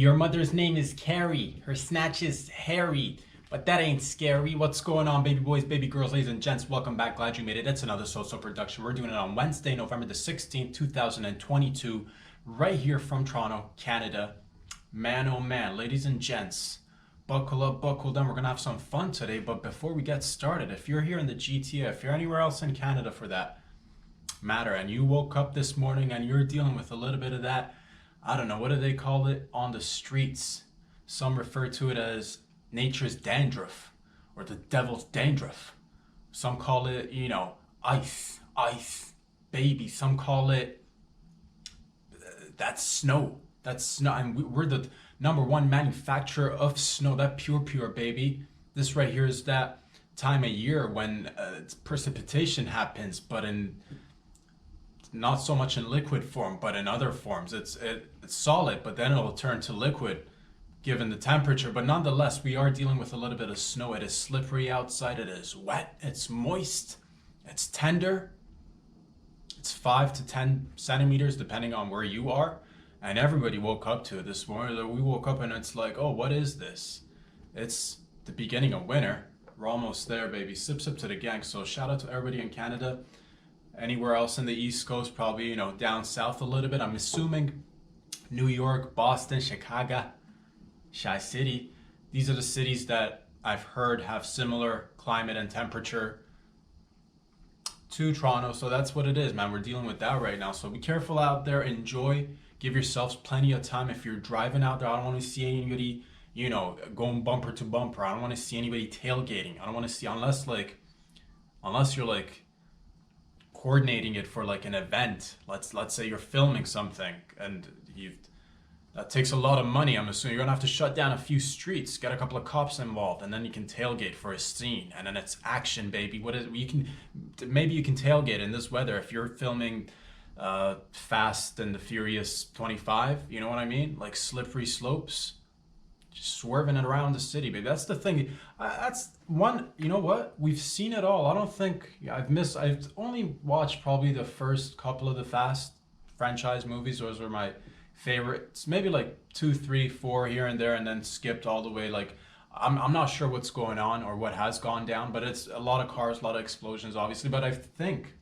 Your mother's name is Carrie. Her snatch is hairy. But that ain't scary. What's going on, baby boys, baby girls, ladies and gents? Welcome back. Glad you made it. It's another So production. We're doing it on Wednesday, November the 16th, 2022, right here from Toronto, Canada. Man, oh man, ladies and gents, buckle up, buckle down. We're going to have some fun today. But before we get started, if you're here in the GTA, if you're anywhere else in Canada for that matter, and you woke up this morning and you're dealing with a little bit of that, I don't know, what do they call it on the streets? Some refer to it as nature's dandruff or the devil's dandruff. Some call it, ice, baby. Some call it that's snow. That's snow. And we're the number one manufacturer of snow, that pure baby. This right here is that time of year when precipitation happens, but in not so much in liquid form, but in other forms. It's solid, but then it'll turn to liquid given the temperature. But nonetheless, we are dealing with a little bit of snow. It is slippery outside. It is wet. It's moist. It's tender. It's 5 to 10 centimeters depending on where you are. And everybody woke up to it this morning. We woke up and it's like, oh, what is this? It's the beginning of winter. We're almost there, baby. Sip to the gang. So shout out to everybody in Canada. Anywhere else in the East Coast, probably, down south a little bit. I'm assuming New York, Boston, Chicago, Chi-City. These are the cities that I've heard have similar climate and temperature to Toronto. So that's what it is, man. We're dealing with that right now. So be careful out there. Enjoy. Give yourselves plenty of time. If you're driving out there, I don't want to see anybody, going bumper to bumper. I don't want to see anybody tailgating. I don't want to see, unless you're like coordinating it for like an event. Let's say you're filming something and that takes a lot of money. I'm assuming you're gonna have to shut down a few streets, get a couple of cops involved, and then you can tailgate for a scene, and then it's action, baby. Maybe you can tailgate in this weather if you're filming Fast and the Furious 25. You know what I mean? Like slippery slopes, just swerving it around the city, baby. That's the thing. That's one. You know what? We've seen it all. I don't think I've only watched probably the first couple of the Fast franchise movies. Those were my favorites. Maybe like 2, 3, 4 here and there, and then skipped all the way. Like I'm not sure what's going on or what has gone down, but it's a lot of cars, a lot of explosions, obviously. But I think,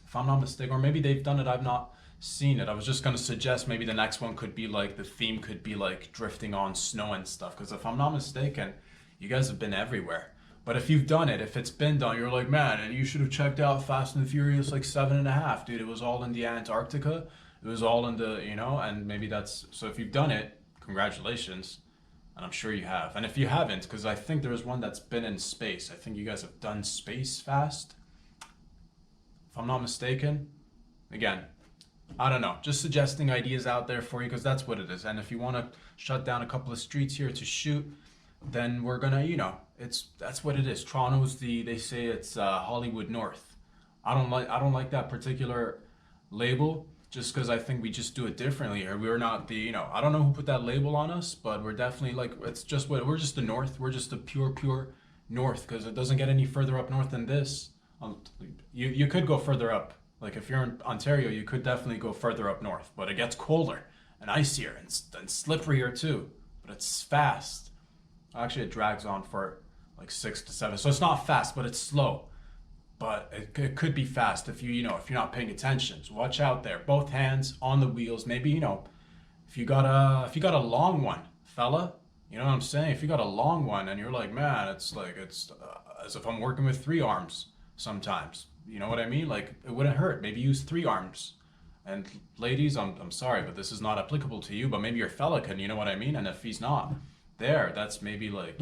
if I'm not mistaken, or maybe they've done it, I've not seen it. I was just going to suggest maybe the next one could be like, the theme could be like drifting on snow and stuff, because if I'm not mistaken, you guys have been everywhere. But if you've done it, if it's been done, you're like, man, and you should have checked out Fast and Furious like 7.5, dude. It was all in the Antarctica. It was all in the, and maybe that's, so if you've done it, congratulations. And I'm sure you have. And if you haven't, because I think there was one that's been in space. I think you guys have done Space Fast, if I'm not mistaken. Again, I don't know, just suggesting ideas out there for you, because that's what it is. And if you want to shut down a couple of streets here to shoot, then we're gonna, that's what it is. Toronto's they say it's Hollywood North. I don't like that particular label, just because I think we just do it differently here. We're not the, I don't know who put that label on us, but we're definitely like, it's just we're just the North. We're just the pure North, because it doesn't get any further up north than this. You could go further up. Like if you're in Ontario, you could definitely go further up north, but it gets colder and icier and slipperier too. But it's fast. Actually, it drags on for like 6 to 7. So it's not fast, but it's slow. But it could be fast if if you're not paying attention. So watch out there. Both hands on the wheels. Maybe if you got a long one, fella. You know what I'm saying? If you got a long one and you're like, man, it's as if I'm working with 3 arms sometimes. You know what I mean? Like, it wouldn't hurt. Maybe use 3 arms. And ladies, I'm sorry, but this is not applicable to you. But maybe your fella can. You know what I mean? And if he's not there, that's maybe like,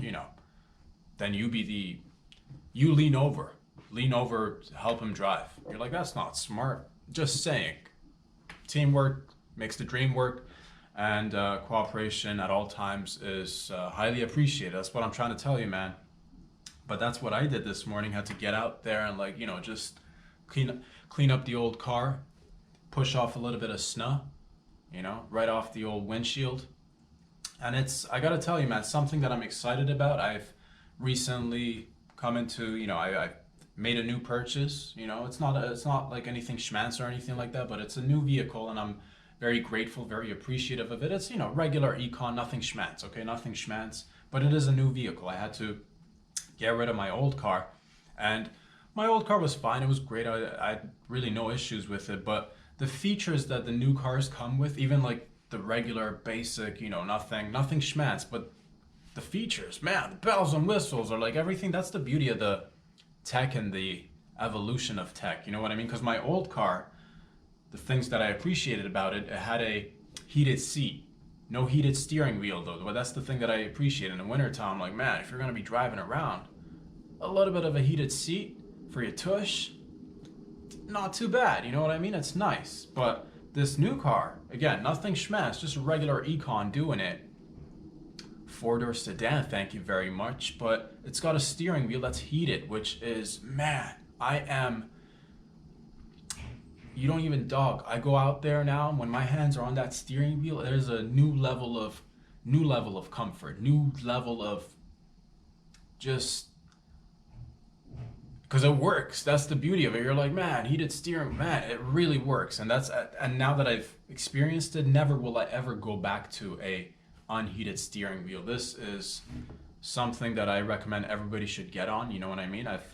then you lean over to help him drive. You're like, that's not smart. Just saying. Teamwork makes the dream work, and cooperation at all times is highly appreciated. That's what I'm trying to tell you, man. But that's what I did this morning. Had to get out there and just clean up the old car, push off a little bit of snow, right off the old windshield. And I gotta tell you, man, something that I'm excited about. I've recently come into, I made a new purchase. It's not like anything schmancy or anything like that, but it's a new vehicle, and I'm very grateful, very appreciative of it. It's, regular econ, nothing schmance, okay? Nothing schmance, but it is a new vehicle. I had to get rid of my old car, and my old car was fine. It was great. I had really no issues with it, but the features that the new cars come with, even like the regular basic, nothing schmance, but the features, man, the bells and whistles are like everything. That's the beauty of the tech and the evolution of tech. You know what I mean? Because my old car, the things that I appreciated about it, it had a heated seat. No heated steering wheel though, but that's the thing that I appreciate in the wintertime. Like, man, if you're gonna be driving around, a little bit of a heated seat for your tush, not too bad, you know what I mean? It's nice. But this new car, again, nothing schmash, just a regular econ doing it. Four-door sedan, thank you very much, but it's got a steering wheel that's heated, which is, man, you don't even dog. I go out there now, when my hands are on that steering wheel, there's a new level of comfort, new level of just, because it works. That's the beauty of it. You're like, man, heated steering, man, it really works. And now that I've experienced it, never will I ever go back to a unheated steering wheel. This is something that I recommend everybody should get on. You know what I mean? If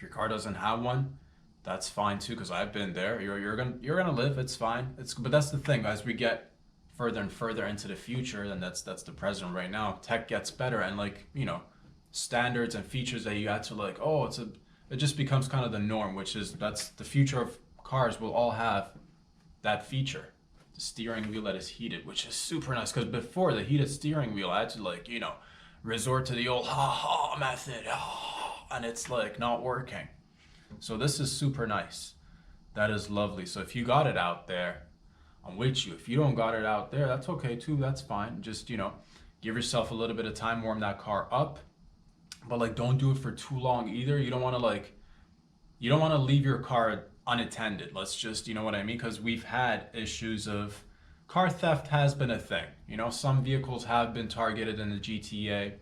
your car doesn't have one, that's fine too, because I've been there. You're gonna live. It's fine. But that's the thing. As we get further and further into the future, and that's the present right now. Tech gets better, and standards and features that you had to it just becomes kind of the norm, that's the future of cars will all have that feature. The steering wheel that is heated, which is super nice, because before the heated steering wheel I had to resort to the old ha method, and it's not working. So this is super nice. That is lovely. So if you got it out there, I'm with you. If you don't got it out there, that's okay too. That's fine. Just give yourself a little bit of time, warm that car up. But don't do it for too long either. You don't want to leave your car unattended. Let's just, you know what I mean? Because we've had issues of car theft has been a thing. Some vehicles have been targeted in the GTA,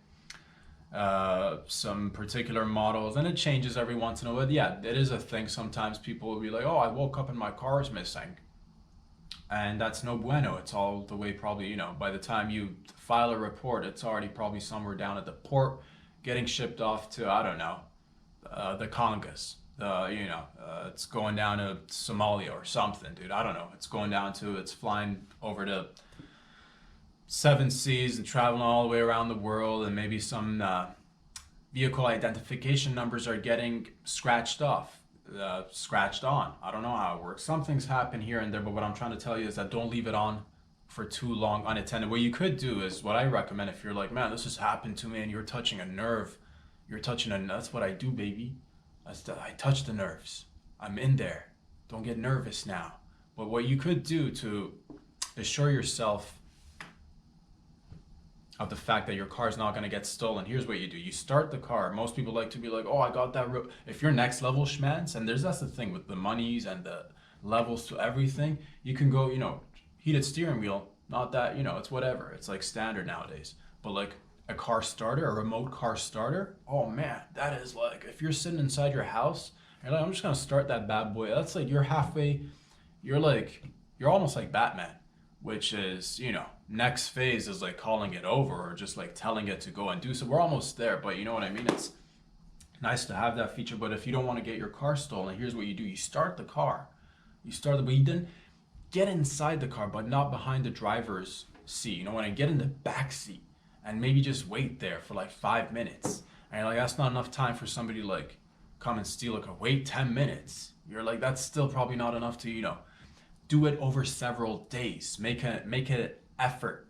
some particular models, and it changes every once in a while. Yeah, it is a thing. Sometimes people will be like, oh, I woke up and my car is missing. And that's no bueno. It's all the way probably, by the time you file a report, it's already probably somewhere down at the port, getting shipped off to, I don't know, the Congas. It's going down to Somalia or something, dude. I don't know. It's flying over to 7 seas and traveling all the way around the world, and maybe some vehicle identification numbers are getting scratched on. I don't know how it works. Some things happen here and there, but what I'm trying to tell you is that don't leave it on for too long unattended. What you could do is what I recommend if you're like, man, this has happened to me and you're touching a nerve. That's what I do, baby. I touch the nerves. I'm in there. Don't get nervous now. But what you could do to assure yourself of the fact that your car is not going to get stolen, here's what you do. You start the car. Most people like to be like, oh, I got that. If you're next level schmance, and that's the thing with the monies and the levels to everything, you can go, heated steering wheel, not that, it's whatever. It's standard nowadays. But a car starter, a remote car starter, oh man, that is if you're sitting inside your house, you're like, I'm just going to start that bad boy. That's you're halfway, you're almost like Batman, which is, next phase is calling it over or just telling it to go and do so. We're almost there, but you know what I mean? It's nice to have that feature, but if you don't want to get your car stolen, here's what you do. You start the car. But you then get inside the car, but not behind the driver's seat. When I get in the back seat and maybe just wait there for 5 minutes. And you're that's not enough time for somebody to come and steal a car. Wait 10 minutes. You're that's still probably not enough to, do it over several days. Make an effort.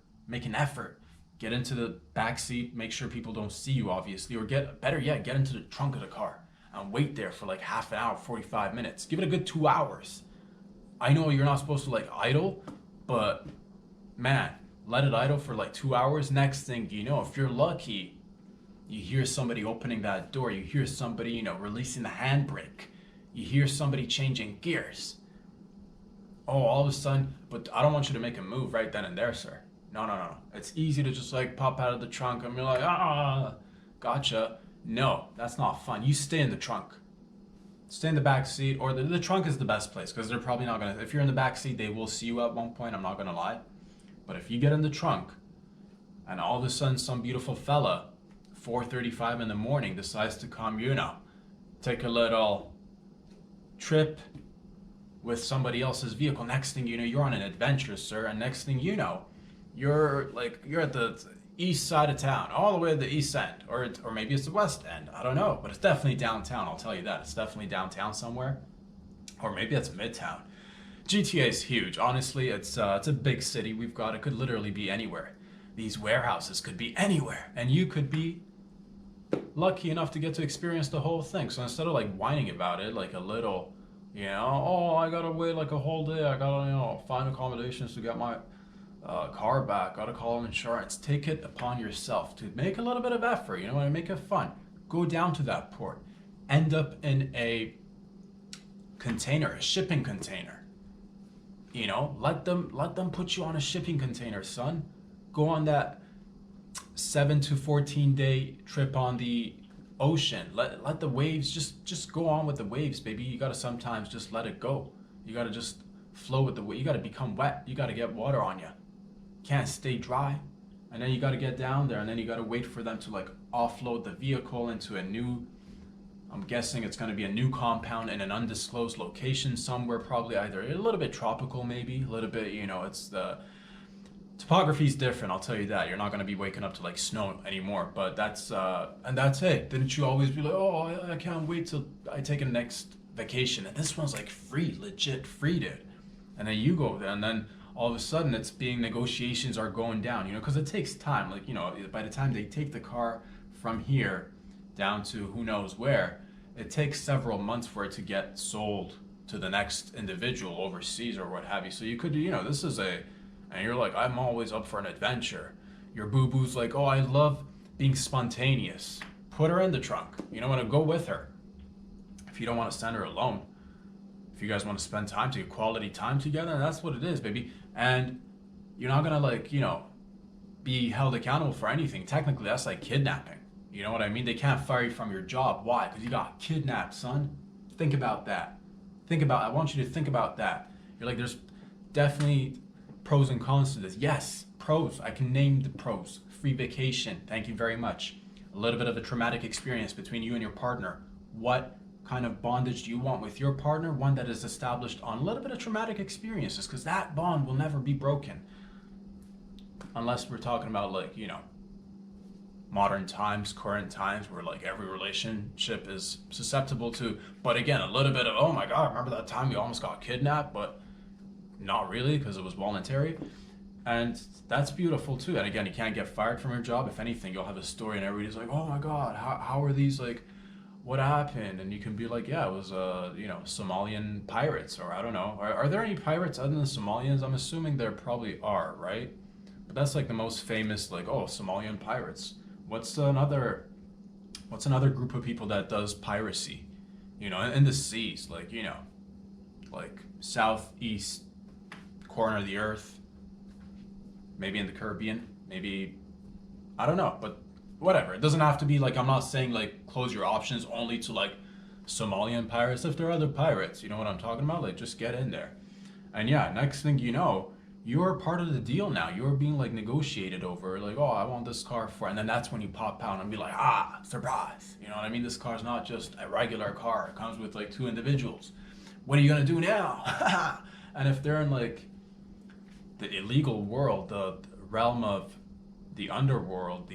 Get into the back seat. Make sure people don't see you, obviously, or better yet, get into the trunk of the car and wait there for half an hour, 45 minutes. Give it a good 2 hours. I know you're not supposed to idle, but man, let it idle for 2 hours. Next thing you know, if you're lucky, you hear somebody opening that door. You hear somebody, releasing the handbrake. You hear somebody changing gears. Oh, all of a sudden, but I don't want you to make a move right then and there, sir. No. It's easy to just pop out of the trunk and be like, gotcha. No, that's not fun. You stay in the trunk. stay in the back seat, or the trunk is the best place because they're probably not gonna. If you're in the back seat, they will see you at one point. I'm not gonna lie, but if you get in the trunk, and all of a sudden some beautiful fella, 4:35 in the morning, decides to come, take a little trip with somebody else's vehicle. Next thing you know, you're on an adventure, sir, and next thing you know, you're at the east side of town, all the way to the east end, or maybe it's the west end. I don't know, but it's definitely downtown. I'll tell you that. It's definitely downtown somewhere, or maybe it's midtown. GTA is huge. Honestly, it's a big city. It could literally be anywhere. These warehouses could be anywhere, and you could be lucky enough to get to experience the whole thing. So instead of like whining about it, like a little, oh, I gotta wait like a whole day. I gotta, find accommodations to get my car back. Gotta call insurance. Take it upon yourself to make a little bit of effort. And make it fun. Go down to that port. End up in a container, a shipping container. Let them put you on a shipping container, son. Go on that 7 to 14 day trip on the ocean. Let the waves just go on with the waves, baby. You gotta sometimes just let it go. You gotta just flow with the wave. You gotta become wet. You gotta get water on you. Can't stay dry. And then you gotta get down there, and then you gotta wait for them to like offload the vehicle into a new, I'm guessing it's gonna be a new compound in an undisclosed location somewhere, probably either a little bit tropical, maybe a little bit, it's the topography is different, I'll tell you that. You're not going to be waking up to like snow anymore, but that's it. Didn't you always be like, oh, I can't wait till I take a next vacation? And this one's like free, legit free, dude. And then you go there, and then all of a sudden negotiations are going down, because it takes time. Like, by the time they take the car from here down to who knows where, it takes several months for it to get sold to the next individual overseas or what have you. So you could, this is and you're like, I'm always up for an adventure. Your boo-boo's like, oh, I love being spontaneous. Put her in the trunk. You don't want to go with her. If you don't want to send her alone. If you guys want to spend quality time together, that's what it is, baby. And you're not going to be held accountable for anything. Technically, that's like kidnapping. You know what I mean? They can't fire you from your job. Why? Because you got kidnapped, son. Think about that. I want you to think about that. You're like, there's definitely pros and cons to this. Yes, pros. I can name the pros. Free vacation. Thank you very much. A little bit of a traumatic experience between you and your partner. What kind of bondage do you want with your partner? One that is established on a little bit of traumatic experiences, because that bond will never be broken. Unless we're talking about modern times, current times, where every relationship is susceptible to, but again, a little bit of, oh my God, remember that time you almost got kidnapped, but not really, because it was voluntary. And that's beautiful too. And again, you can't get fired from your job. If anything, you'll have a story and everybody's like, oh my God, how are these, what happened? And you can be like, yeah, it was Somalian pirates, or I don't know. Are there any pirates other than the Somalians? I'm assuming there probably are, right? But that's the most famous, Somalian pirates. What's another group of people that does piracy? In the seas, southeast corner of the earth, maybe in the Caribbean, maybe, I don't know, but whatever. It doesn't have to be I'm not saying close your options only to Somalian pirates. If there are other pirates, you know what I'm talking about? Just get in there. And yeah, next thing you know, you're part of the deal now. You're being negotiated over, oh, I want this car for, and then that's when you pop out and be like, surprise. You know what I mean? This car's not just a regular car. It comes with two individuals. What are you gonna do now? And if they're in the illegal world, the realm of the underworld,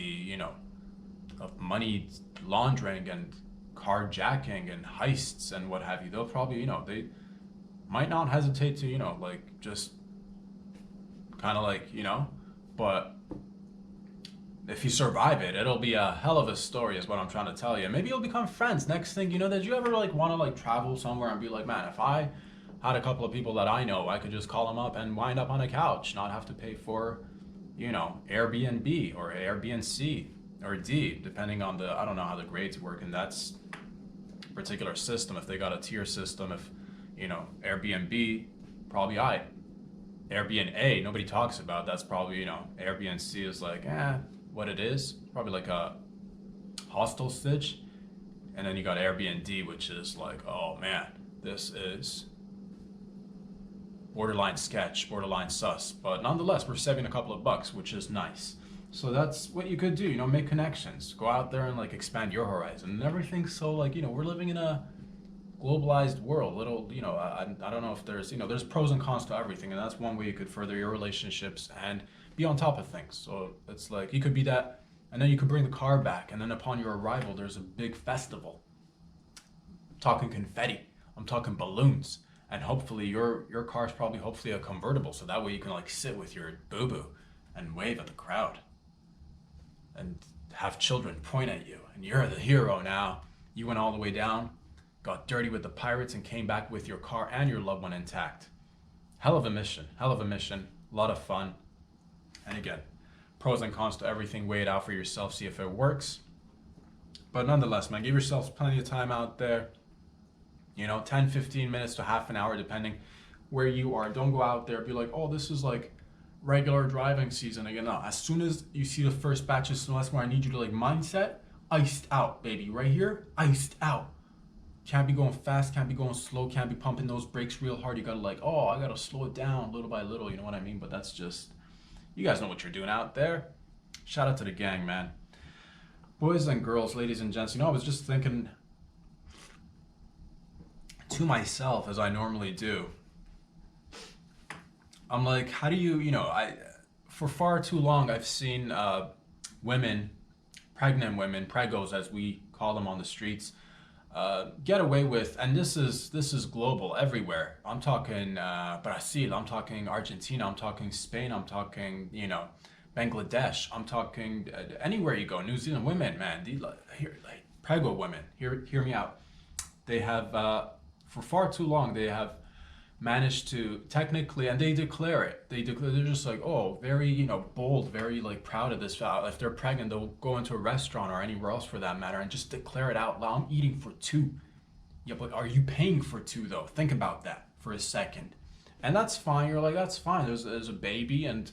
of money laundering and carjacking and heists and what have you, they'll probably, they might not hesitate to, just kind of but if you survive it, it'll be a hell of a story is what I'm trying to tell you. Maybe you'll become friends. Next thing you know, did you ever want to travel somewhere and be like, man, if I had a couple of people that I know, I could just call them up and wind up on a couch, not have to pay for, Airbnb or Airbnb or D, depending on I don't know how the grades work in that particular system. If they got a tier system, if, Airbnb, probably Airbnb, nobody talks about, that's probably, Airbnb is what it is, probably a hostel stitch. And then you got Airbnb, which is like, oh man, this is borderline sketch, borderline sus. But nonetheless, we're saving a couple of bucks, which is nice. So that's what you could do, you know, make connections. Go out there and like expand your horizon. And everything's so like, you know, we're living in a globalized world. Little, you know, I don't know if there's, you know, there's pros and cons to everything. And that's one way you could further your relationships and be on top of things. So it's like, you could be that, and then you could bring the car back. And then upon your arrival, there's a big festival. I'm talking confetti. I'm talking balloons. And hopefully your car's probably hopefully a convertible. So that way you can like sit with your boo-boo and wave at the crowd. And have children point at you. And you're the hero now. You went all the way down, got dirty with the pirates, and came back with your car and your loved one intact. Hell of a mission. Hell of a mission. A lot of fun. And again, pros and cons to everything. Weigh it out for yourself. See if it works. But nonetheless, man, give yourselves plenty of time out there. You know, 10, 15 minutes to half an hour, depending where you are. Don't go out there and be like, oh, this is like regular driving season again. No, as soon as you see the first batch of snow, that's where I need you to like mindset, iced out, baby. Right here, iced out. Can't be going fast, can't be going slow, can't be pumping those brakes real hard. You gotta like, oh, I gotta slow it down little by little, you know what I mean? But that's just, you guys know what you're doing out there. Shout out to the gang, man. Boys and girls, ladies and gents, you know, I was just thinking to myself, as I normally do, I'm like, how do you, you know, for far too long, I've seen women, pregnant women, pregos as we call them on the streets, get away with, and this is global, everywhere. I'm talking Brazil, I'm talking Argentina, I'm talking Spain, I'm talking, you know, Bangladesh, I'm talking anywhere you go, New Zealand women, man, these like prego women, hear me out. They have, for far too long, they have managed to technically, and they declare it. They're just like, oh, very, you know, bold, very like proud of this. If they're pregnant, they'll go into a restaurant or anywhere else for that matter and just declare it out loud. I'm eating for two. Yeah, but are you paying for two though? Think about that for a second. And that's fine. You're like, that's fine. There's a baby and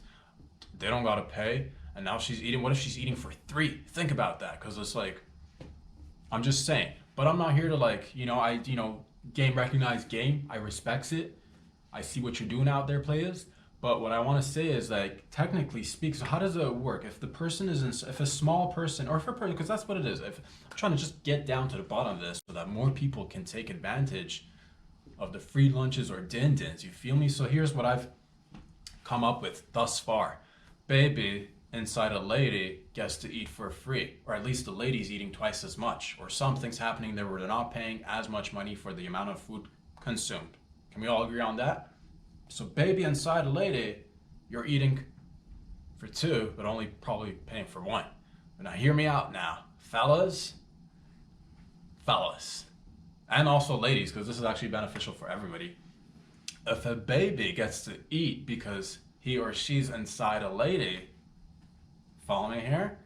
they don't gotta pay. And now she's eating. What if she's eating for three? Think about that, because it's like, I'm just saying. But I'm not here to like, you know, game recognized game. I respects it. I see what you're doing out there, players. But what I want to say is, like, technically speak, so how does it work? If the person is, if a small person, or if a person, because that's what it is. If I'm trying to just get down to the bottom of this so that more people can take advantage of the free lunches or din-dins, you feel me? So here's what I've come up with thus far. Baby inside a lady gets to eat for free, or at least the lady's eating twice as much, or something's happening there where they're not paying as much money for the amount of food consumed. Can we all agree on that? So baby inside a lady, you're eating for two, but only probably paying for one. But now hear me out now, fellas, and also ladies, because this is actually beneficial for everybody. If a baby gets to eat because he or she's inside a lady, follow me here?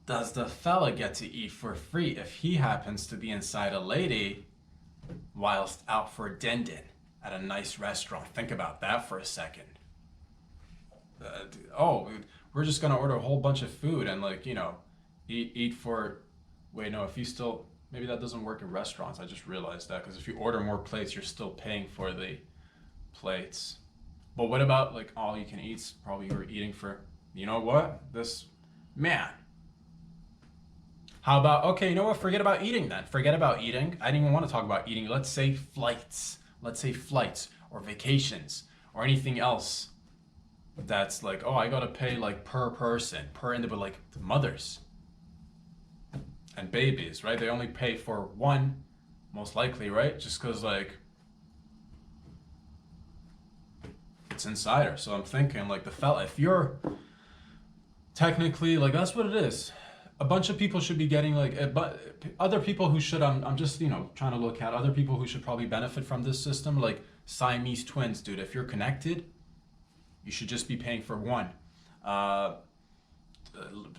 Does the fella get to eat for free if he happens to be inside a lady whilst out for din-din at a nice restaurant? Think about that for a second. Oh, we're just gonna order a whole bunch of food and like, you know, eat for, wait, no, if you still, maybe that doesn't work in restaurants. I just realized that, because if you order more plates, you're still paying for the plates. But what about like all you can eat? Probably you're eating for, you know what? This, man. How about, okay, you know what? Forget about eating then. Forget about eating. I didn't even want to talk about eating. Let's say flights. Let's say flights or vacations or anything else that's like, oh, I got to pay like per person, per individual, like the mothers and babies, right? They only pay for one, most likely, right? Just because like it's insider. So I'm thinking like the fella, if you're technically like, that's what it is. A bunch of people should be getting like, but other people who should, I'm just, you know, trying to look at other people who should probably benefit from this system, like Siamese twins, dude. If you're connected, you should just be paying for one.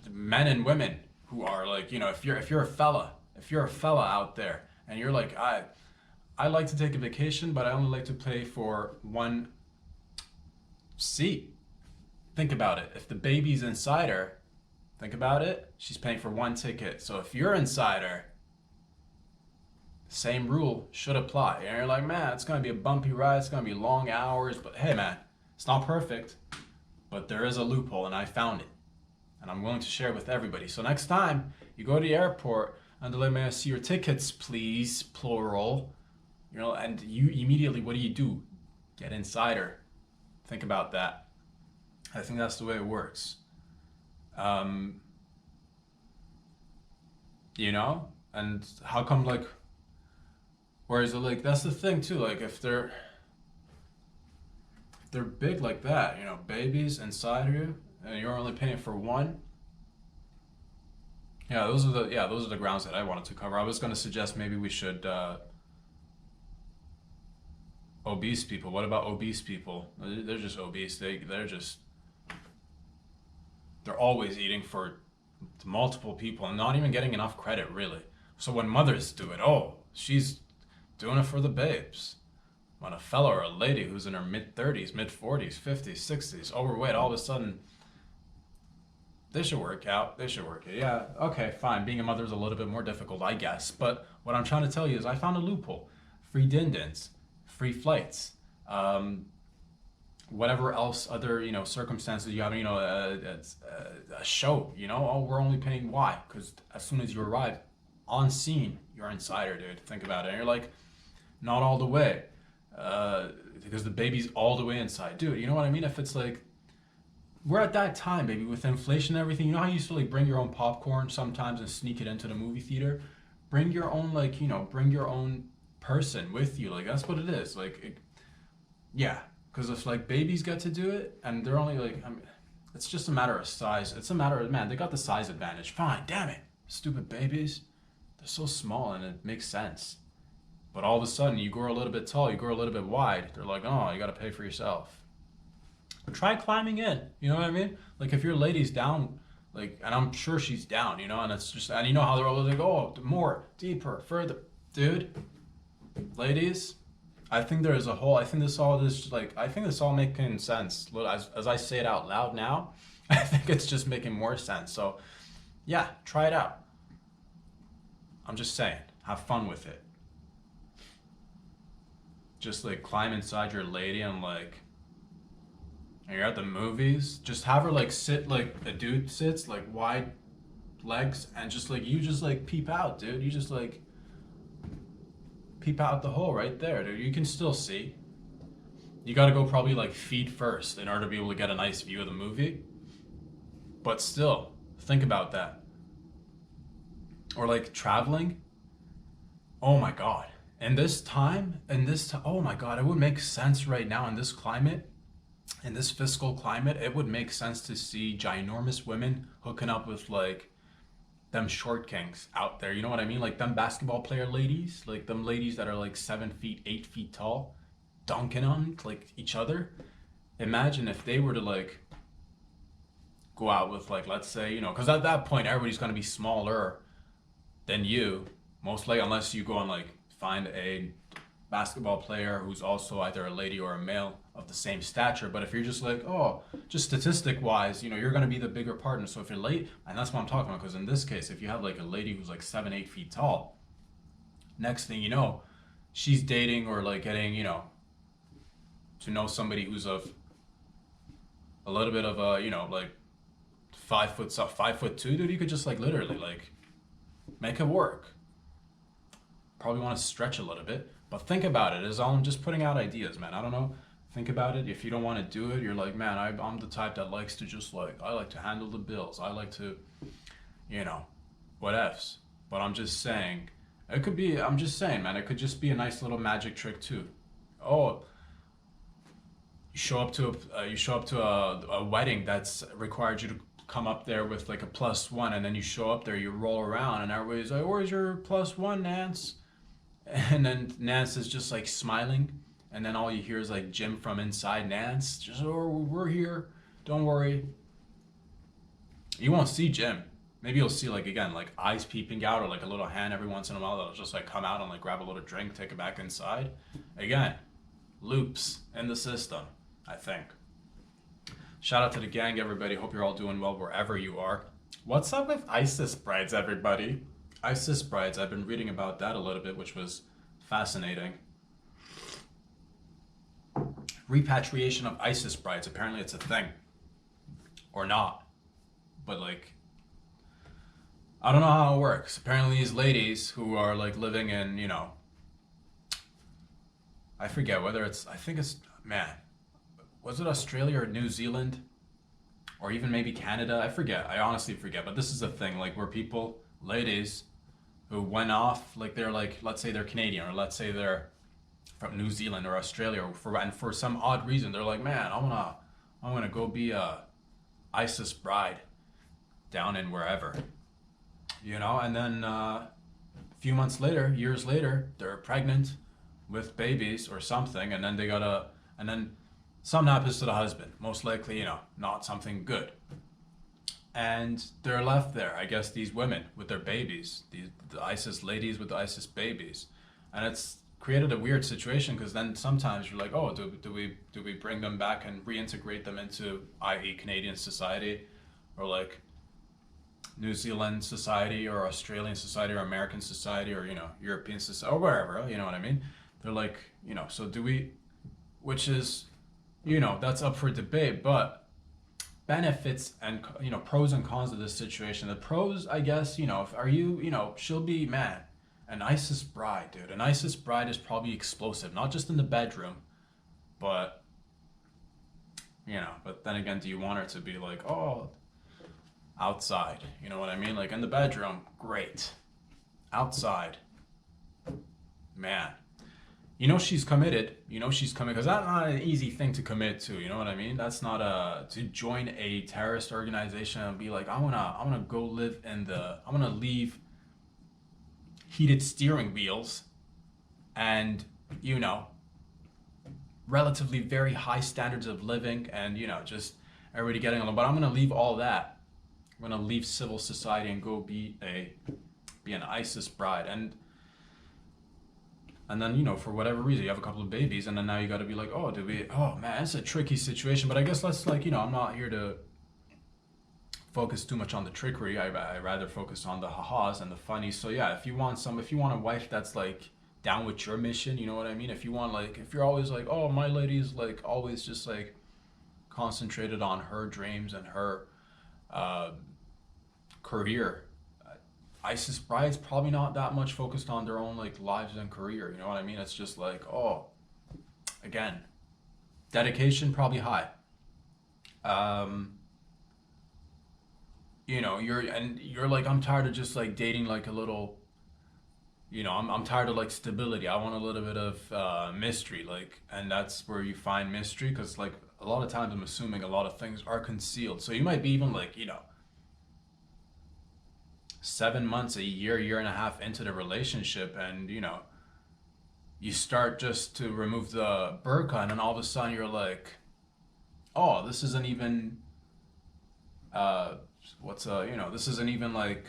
Men and women who are like, you know, if you're a fella out there and you're like, I like to take a vacation, but I only like to pay for one seat. Think about it. If the baby's inside her, think about it, she's paying for one ticket. So if you're inside her, same rule should apply. And you're like, man, it's going to be a bumpy ride. It's going to be long hours. But hey, man, it's not perfect. But there is a loophole, and I found it. And I'm willing to share it with everybody. So next time you go to the airport and they're like, may I see your tickets, please, plural. You know, and you immediately, what do? Get insider. Think about that. I think that's the way it works. You know? And how come, like, whereas, like, that's the thing, too. Like, if they're big like that, you know, babies inside you, and you're only paying for one. Yeah, those are the grounds that I wanted to cover. I was going to suggest maybe we should obese people. What about obese people? They're just obese. They're always eating for multiple people and not even getting enough credit, really. So when mothers do it, oh, she's doing it for the babes. When a fella or a lady who's in her mid-30s, mid-40s, 50s, 60s, overweight, all of a sudden, they should work out. Yeah, okay, fine. Being a mother is a little bit more difficult, I guess. But what I'm trying to tell you is I found a loophole. Free din-dins, free flights, whatever else other, you know, circumstances you have, you know, a show, you know, oh, we're only paying Y, because as soon as you arrive on scene, you're insider, dude. Think about it. And you're like, not all the way, because the baby's all the way inside. Dude, you know what I mean? If it's like, we're at that time, baby, with inflation and everything, you know how you used to like bring your own popcorn sometimes and sneak it into the movie theater? Bring your own, like, you know, bring your own person with you. Like, that's what it is. Like, yeah. Because if, like, babies get to do it, and they're only, like, I mean, it's just a matter of size. It's a matter of, man, they got the size advantage. Fine, damn it. Stupid babies. They're so small, and it makes sense. But all of a sudden, you grow a little bit tall, you grow a little bit wide. They're like, oh, you got to pay for yourself. Try climbing in. You know what I mean? Like, if your lady's down, like, and I'm sure she's down, you know, and it's just, and you know how they're always like, oh, more, deeper, further. Dude, ladies, I think this all making sense. As I say it out loud now, I think it's just making more sense. So, yeah, try it out. I'm just saying, have fun with it. Just like climb inside your lady and like, and you're at the movies, just have her like sit like a dude sits, like wide legs, and just like you just like peep out, dude. You just like peep out the hole right there, dude. You can still see. You gotta go probably like feet first in order to be able to get a nice view of the movie. But still, think about that. Or like traveling. Oh my God. Oh my God, it would make sense right now in this climate, in this fiscal climate, it would make sense to see ginormous women hooking up with like them short kings out there. You know what I mean? Like them basketball player ladies, like them ladies that are like 7 feet, 8 feet tall, dunking on like each other. Imagine if they were to like go out with like, let's say, you know, because at that point everybody's going to be smaller than you, most likely, unless you go and like find a basketball player who's also either a lady or a male of the same stature. But if you're just like, oh, just statistic wise, you know, you're going to be the bigger partner. So if you're late, and that's what I'm talking about, because in this case, if you have like a lady who's like 7, 8 feet tall, next thing you know, she's dating or like getting, you know, to know somebody who's of a little bit of a, you know, like 5'2", dude. You could just like literally like make it work. Probably want to stretch a little bit, but think about it. As I'm just putting out ideas, man. I don't know. Think about it. If you don't want to do it, you're like, man, I'm the type that likes to just like, I like to handle the bills. I like to, you know, what ifs. But I'm just saying, I'm just saying, man, it could just be a nice little magic trick too. Oh, you show up to a wedding that's required you to come up there with like a +1, and then you show up there, you roll around, and everybody's like, where's your +1, Nance? And then Nance is just like smiling, and then all you hear is like Jim from inside Nance, just, oh, we're here, don't worry. You won't see Jim. Maybe you'll see like, again, like eyes peeping out, or like a little hand every once in a while that'll just like come out and like grab a little drink, take it back inside. Again, loops in the system, I think. Shout out to the gang, everybody. Hope you're all doing well wherever you are. What's up with ISIS brides, everybody? ISIS brides, I've been reading about that a little bit, which was fascinating. Repatriation of ISIS brides, apparently it's a thing. Or not. But like, I don't know how it works. Apparently these ladies who are like living in, I forget whether it's, I think it's, man, was it Australia or New Zealand? Or even maybe Canada? I forget. I honestly forget. But this is a thing, like where people, ladies, who went off, like they're like, let's say they're Canadian, or let's say they're from New Zealand or Australia, and for some odd reason, they're like, man, I wanna go be a ISIS bride down in wherever, and then a few months later, years later, they're pregnant with babies or something, and then and then something happens to the husband, most likely, not something good. And they're left there, I guess, these women with their babies, the ISIS ladies with the ISIS babies. And it's created a weird situation because then sometimes you're like, oh, do we bring them back and reintegrate them into, i.e. Canadian society, or like New Zealand society, or Australian society, or American society, or, European society, or wherever, you know what I mean? They're like, so do we, which is, that's up for debate, but benefits and, pros and cons of this situation. The pros, I guess, are you, she'll be, man, an ISIS bride, dude. An ISIS bride is probably explosive, not just in the bedroom, but, but then again, do you want her to be like, oh, outside, you know what I mean? Like in the bedroom, great. Outside, man. She's committed. She's committed because that's not an easy thing to commit to. You know what I mean? That's not to join a terrorist organization and be like, I wanna go live I wanna leave heated steering wheels and relatively very high standards of living and just everybody getting along. But I'm gonna leave all that. I'm gonna leave civil society and go be an ISIS bride and then, for whatever reason, you have a couple of babies, and then now you got to be like, oh, man, it's a tricky situation. But I guess let's I'm not here to focus too much on the trickery. I rather focus on the ha-has and the funny. So yeah, if you want a wife that's like down with your mission, you know what I mean? If you want if you're always like, oh, my lady's like always just like concentrated on her dreams and her career. ISIS brides probably not that much focused on their own like lives and career. You know what I mean? It's just like, oh, again, dedication probably high. You're like, I'm tired of just like dating like a little. I'm tired of like stability. I want a little bit of mystery, like, and that's where you find mystery because like a lot of times I'm assuming a lot of things are concealed. So you might be even like 7 months, a year and a half into the relationship, and you start just to remove the burqa, and then all of a sudden you're like, oh, this isn't even this isn't even like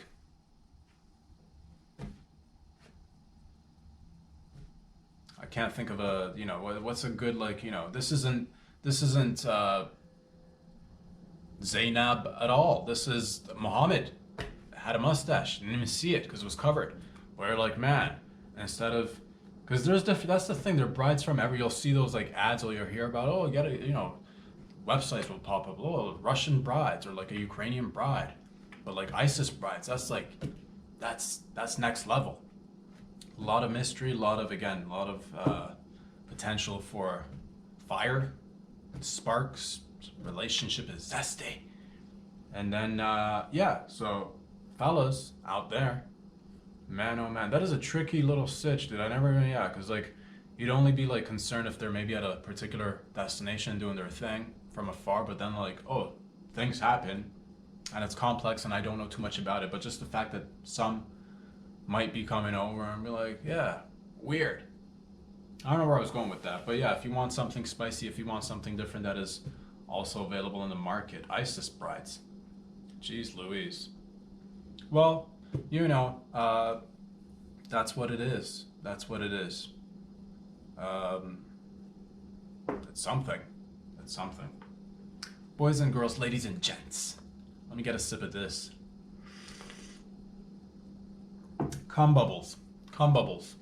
I can't think of what's a good this isn't Zainab at all. This is Muhammad. Had a mustache, didn't even see it because it was covered. Where like, man, instead of, because that's the thing, they're brides from you'll see those like ads or you'll hear about, oh, you gotta, websites will pop up, oh, Russian brides or like a Ukrainian bride, but like ISIS brides, that's next level. A lot of mystery, a lot of potential for fire, sparks, relationship is zesty, and then so. Fellas out there, man, oh man, that is a tricky little sitch, dude. Because like, you'd only be like concerned if they're maybe at a particular destination doing their thing from afar, but then like, oh, things happen, and it's complex, and I don't know too much about it, but just the fact that some might be coming over and be like, yeah, weird. I don't know where I was going with that, but yeah, if you want something spicy, if you want something different that is also available in the market, ISIS brides. Jeez Louise. Well, that's what it is. That's what it is. It's something. It's something. Boys and girls, ladies and gents, let me get a sip of this. Cum bubbles. Cum bubbles.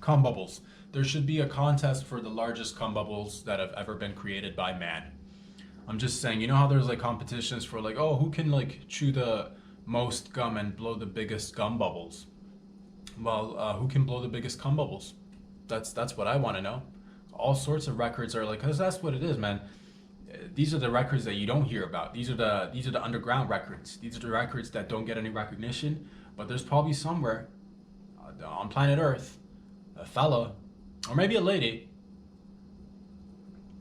Cum bubbles. There should be a contest for the largest cum bubbles that have ever been created by man. I'm just saying, you know how there's like competitions for like, oh, who can like chew the most gum and blow the biggest gum bubbles? Well, who can blow the biggest cum bubbles? That's what I want to know. All sorts of records are like, cause that's what it is, man. These are the records that you don't hear about. These are the underground records. These are the records that don't get any recognition. But there's probably somewhere on planet Earth a fella or maybe a lady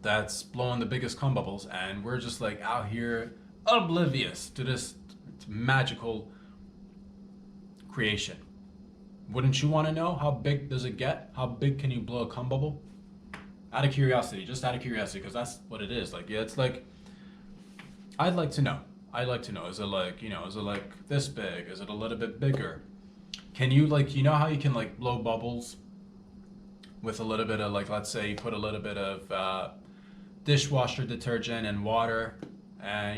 that's blowing the biggest cum bubbles, and we're just like out here oblivious to this magical creation. Wouldn't you want to know how big does it get? How big can you blow a cum bubble? Out of curiosity, just out of curiosity, because that's what it is. Like, yeah, it's like, I'd like to know. I'd like to know. Is it like, is it like this big? Is it a little bit bigger? Can you like, you know how you can like blow bubbles with a little bit of like, let's say you put a little bit of dishwasher detergent and water, and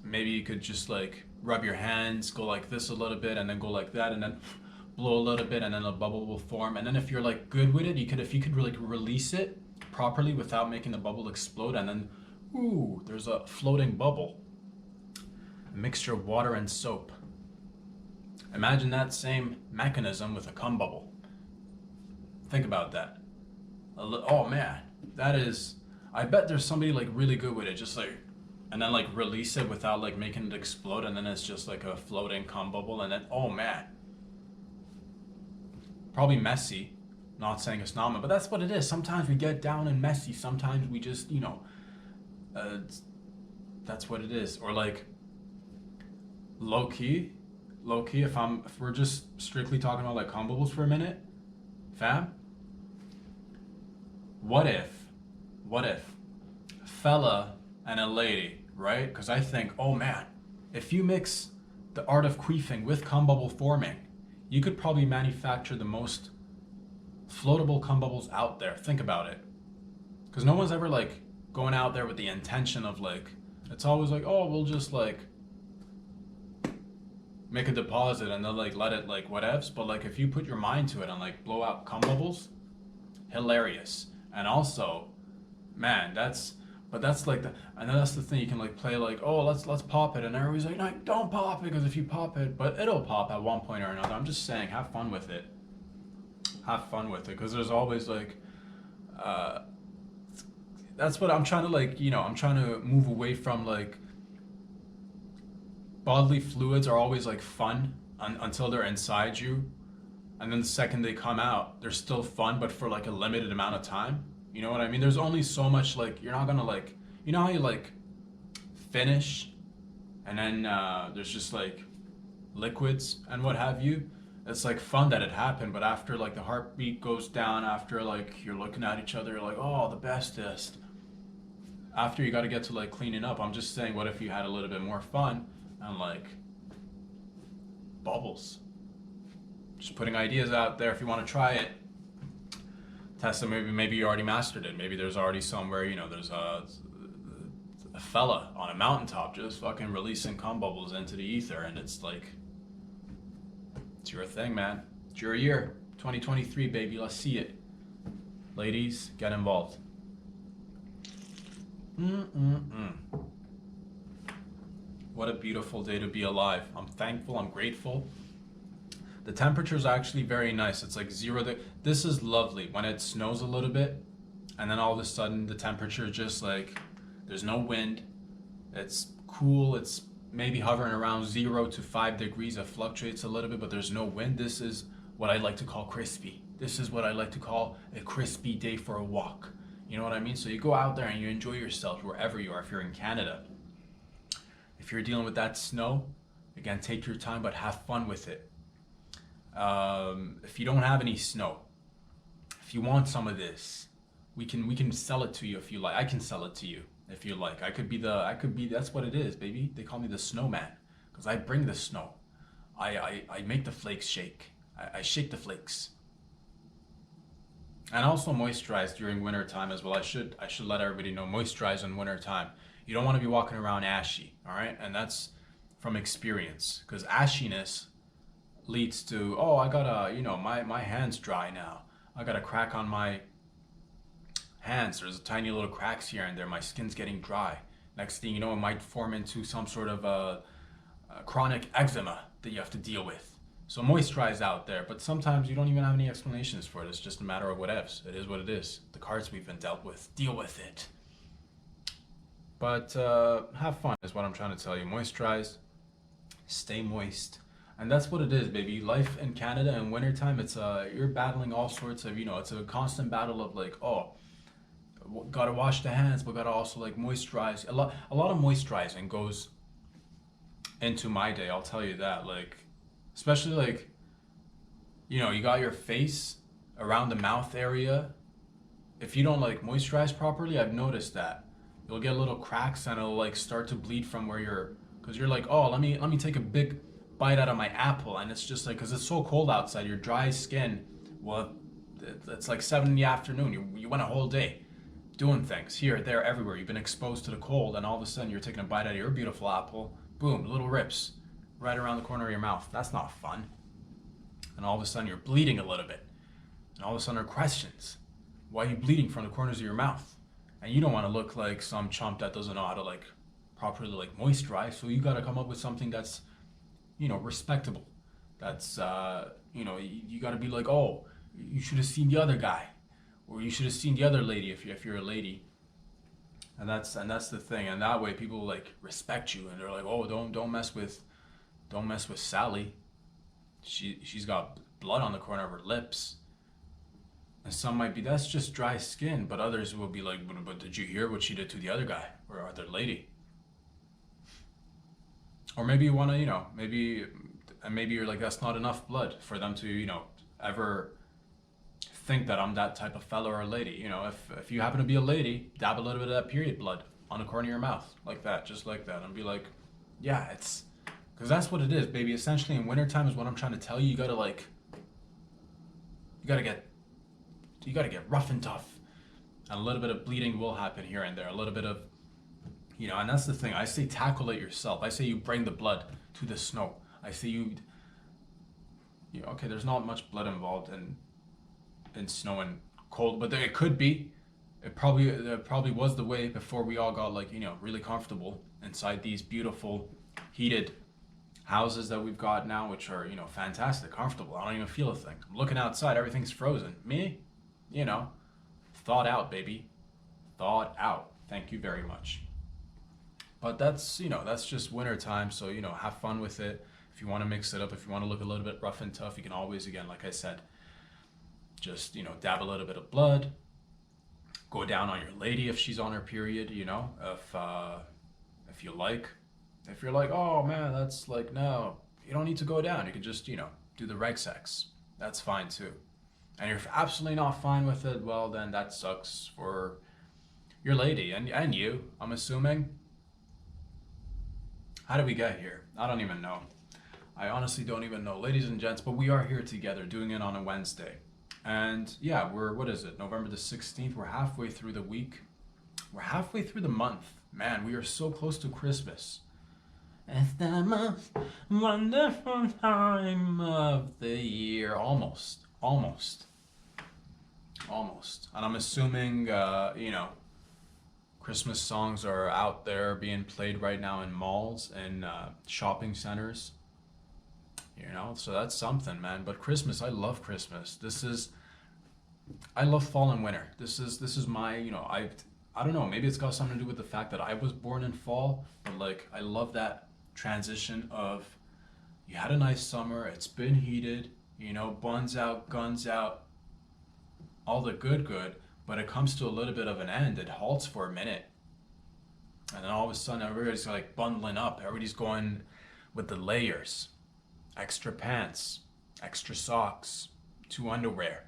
maybe you could just like rub your hands, go like this a little bit, and then go like that, and then blow a little bit, and then a bubble will form. And then if you're like good with it, if you could like release it properly without making the bubble explode, and then ooh, there's a floating bubble. A mixture of water and soap. Imagine that same mechanism with a cum bubble. Think about that. Oh man, that is, I bet there's somebody like really good with it, just like, and then like release it without like making it explode, and then it's just like a floating cum bubble, and then, oh man. Probably messy, not saying it's not, but that's what it is. Sometimes we get down and messy, sometimes we just, that's what it is. Or like, low key, if we're just strictly talking about like cum bubbles for a minute, fam, what if fella and a lady, right? Because I think, oh man, if you mix the art of queefing with cum bubble forming, you could probably manufacture the most floatable cum bubbles out there. Think about it. Because no one's ever like going out there with the intention of like, it's always like, oh, we'll just like make a deposit and then like let it like whatevs. But like if you put your mind to it and like blow out cum bubbles, hilarious. And also, man, that's like and that's the thing, you can like play like, oh, let's pop it, and everybody's like, no, don't pop it, because if you pop it, but it'll pop at one point or another. I'm just saying, have fun with it, because there's always like, that's what I'm trying to like, I'm trying to move away from like, bodily fluids are always like fun until they're inside you, and then the second they come out, they're still fun, but for like a limited amount of time. You know what I mean? There's only so much, like, you're not gonna like, you know how you like finish and then there's just like liquids and what have you. It's like fun that it happened, but after like the heartbeat goes down, after like you're looking at each other, you're like, oh, the bestest. After you got to get to like cleaning up. I'm just saying, what if you had a little bit more fun and like bubbles? Just putting ideas out there if you want to try it. Test it. Maybe you already mastered it. Maybe there's already somewhere, there's a fella on a mountaintop just fucking releasing cum bubbles into the ether, and it's like, it's your thing, man. It's your year. 2023, baby. Let's see it. Ladies, get involved. What a beautiful day to be alive. I'm thankful. I'm grateful. The temperature is actually very nice. It's like 0. This is lovely when it snows a little bit, and then all of a sudden the temperature is just like, there's no wind. It's cool. It's maybe hovering around 0 to 5 degrees. It fluctuates a little bit, but there's no wind. This is what I like to call crispy. This is what I like to call a crispy day for a walk. You know what I mean? So you go out there and you enjoy yourself wherever you are. If you're in Canada, if you're dealing with that snow, again, take your time, but have fun with it. If you don't have any snow, if you want some of this, we can sell it to you if you like. I can sell it to you if you like. I could be, that's what it is, baby. They call me the snowman, because I bring the snow. I make the flakes shake. I shake the flakes. And also moisturize during winter time as well. I should let everybody know, moisturize in winter time. You don't want to be walking around ashy, all right? And that's from experience, because ashiness leads to, oh, I gotta, my hand's dry now. I got a crack on my hands. There's tiny little cracks here and there. My skin's getting dry. Next thing you know, it might form into some sort of chronic eczema that you have to deal with. So moisturize out there, but sometimes you don't even have any explanations for it. It's just a matter of whatevs. It is what it is. The cards we've been dealt with. Deal with it. But have fun is what I'm trying to tell you. Moisturize. Stay moist. And that's what it is, baby. Life in Canada in wintertime, it's you're battling all sorts of, it's a constant battle of like, oh, gotta wash the hands, but gotta also like moisturize. A lot of moisturizing goes into my day, I'll tell you that. Like, especially like, you got your face around the mouth area. If you don't like moisturize properly, I've noticed that you'll get little cracks and it'll like start to bleed from where because you're like, oh, let me take a big bite out of my apple, and it's just like, because it's so cold outside, your dry skin, well, it's like 7 in the afternoon. You went a whole day doing things here, there, everywhere. You've been exposed to the cold, and all of a sudden you're taking a bite out of your beautiful apple. Boom, little rips right around the corner of your mouth. That's not fun. And all of a sudden you're bleeding a little bit. And all of a sudden there are questions. Why are you bleeding from the corners of your mouth? And you don't want to look like some chump that doesn't know how to like properly like moisturize. So you got to come up with something that's, respectable. That's, you got to be like, oh, you should have seen the other guy, or you should have seen the other lady if you're a lady. And that's the thing. And that way people like respect you, and they're like, oh, don't mess with Sally. She's got blood on the corner of her lips. And some might be, that's just dry skin, but others will be like, but did you hear what she did to the other guy or other lady? Or maybe you want to, maybe you're like, that's not enough blood for them to, ever think that I'm that type of fella or lady. If you happen to be a lady, dab a little bit of that period blood on the corner of your mouth, like that, just like that, and be like, yeah, it's, because that's what it is, baby. Essentially, in wintertime is what I'm trying to tell you. You gotta get rough and tough, and a little bit of bleeding will happen here and there. A little bit of, and that's the thing. I say tackle it yourself. I say you bring the blood to the snow. I say okay, there's not much blood involved in snow and cold, but it could be. It probably was the way before we all got like, really comfortable inside these beautiful heated houses that we've got now, which are, fantastic, comfortable. I don't even feel a thing. I'm looking outside, everything's frozen. Me, thawed out, baby. Thawed out. Thank you very much. But that's just winter time, so, have fun with it. If you want to mix it up, if you want to look a little bit rough and tough, you can always, again, like I said, just, dab a little bit of blood, go down on your lady if she's on her period, if you like. If you're like, oh man, that's like, no, you don't need to go down. You can just, do the reg sex. That's fine too. And if you're absolutely not fine with it, well, then that sucks for your lady and you, I'm assuming. How did we get here? I don't even know. I honestly don't even know. Ladies and gents, but we are here together doing it on a Wednesday. And yeah, what is it? November the 16th. We're halfway through the week. We're halfway through the month. Man, we are so close to Christmas. It's the most wonderful time of the year. Almost. And I'm assuming, Christmas songs are out there being played right now in malls and shopping centers. So that's something, man. But Christmas, I love Christmas. I love fall and winter. This is my, I don't know, maybe it's got something to do with the fact that I was born in fall, but like, I love that transition of, you had a nice summer, it's been heated, buns out, guns out, all the good, but it comes to a little bit of an end. It halts for a minute. And then all of a sudden, everybody's like bundling up. Everybody's going with the layers. Extra pants, extra socks, 2 underwear,